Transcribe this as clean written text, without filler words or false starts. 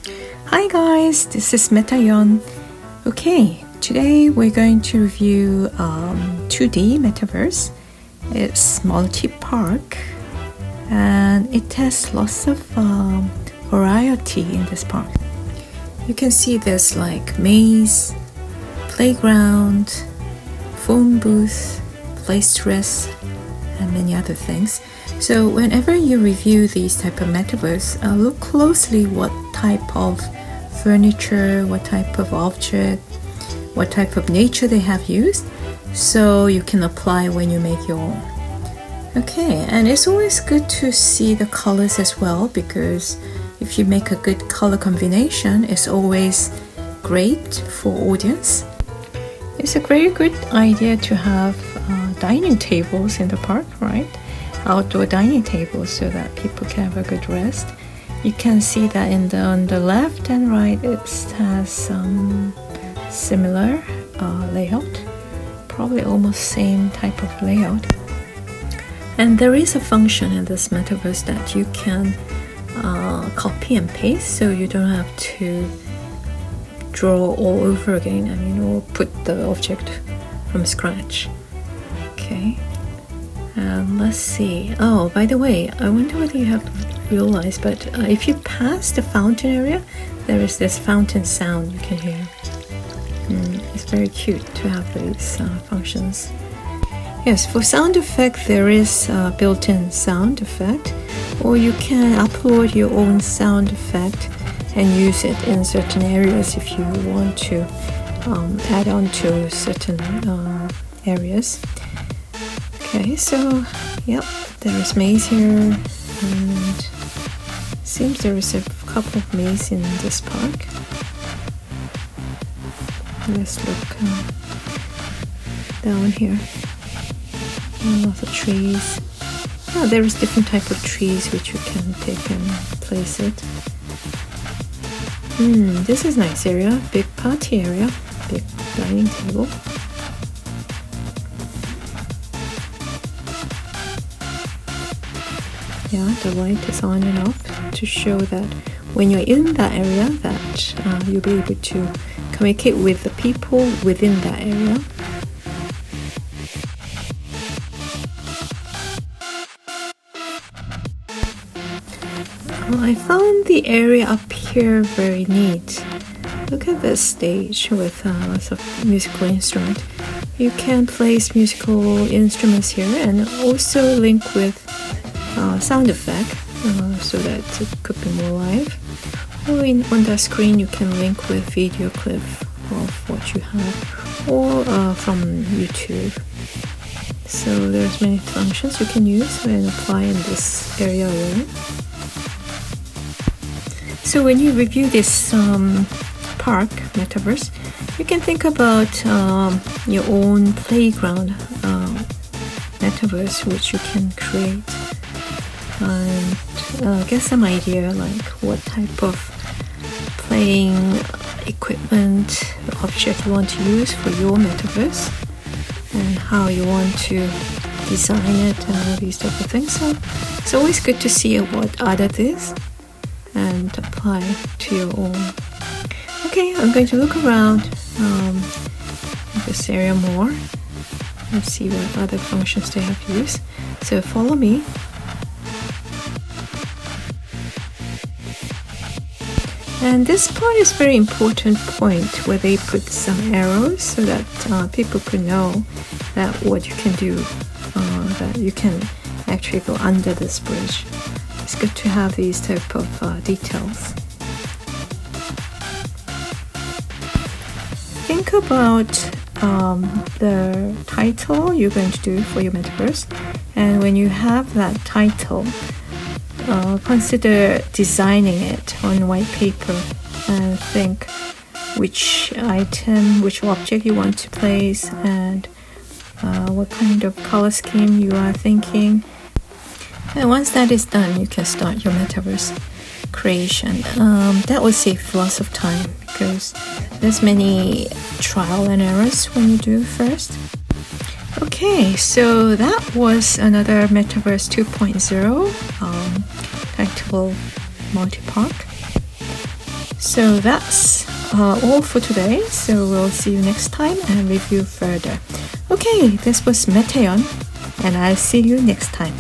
Hi guys, this is YEUN. Okay, today we're going to review 2D Metaverse. It's multi-park and it has lots of variety in this park. You can see there's like maze, playground, phone booth, place to rest, and many other things. So whenever you review these type of metaverse, look closely what type of furniture, what type of object, what type of nature they have used, so you can apply when you make your own. Okay, and it's always good to see the colors as well, because if you make a good color combination, it's always great for audience. It's a very good idea to have dining tables in the park, right? Outdoor dining tables so that people can have a good rest. You can see that on the left and right it has some similar layout, probably almost same type of layout. And there is a function in this metaverse that you can copy and paste, so you don't have to draw all over again, or put the object from scratch. Okay. Let's see. Oh, by the way, I wonder whether you have realized, but if you pass the fountain area, there is this fountain sound you can hear. It's very cute to have these functions. Yes, for sound effect, there is a built-in sound effect, or you can upload your own sound effect and use it in certain areas if you want to add on to certain areas. Okay, so yep, there is maze here, and seems there is a couple of maze in this park. Let's look down here. Lots of trees. Oh, there is different type of trees which you can take and place it. This is nice area, big party area, big dining table. Yeah, the light is on and off to show that when you're in that area that you'll be able to communicate with the people within that area. Well, I found the area up here very neat. Look at this stage with lots of musical instruments. You can place musical instruments here and also link with sound effect so that it could be more live, or on the screen you can link with video clip of what you have, or from YouTube. So there's many functions you can use and apply in this area alone. So when you review this park metaverse, you can think about your own playground metaverse which you can create, and get some idea like what type of playing equipment object you want to use for your metaverse and how you want to design it and all these type of things. So it's always good to see what others is and apply to your own. Okay, I'm going to look around this area more and see what other functions they have used. So follow me. And this part is very important point where they put some arrows so that people could know that what you can do, that you can actually go under this bridge. It's good to have these type of details. Think about the title you're going to do for your metaverse, and when you have that title, consider designing it on white paper and think which item, which object you want to place, and what kind of color scheme you are thinking. And once that is done, you can start your metaverse creation. That will save lots of time because there's many trial and errors when you do first. Okay, so that was another Metaverse 2.0 tactile multi-park. So that's all for today. So we'll see you next time and review further. Okay, this was YEUN, and I'll see you next time.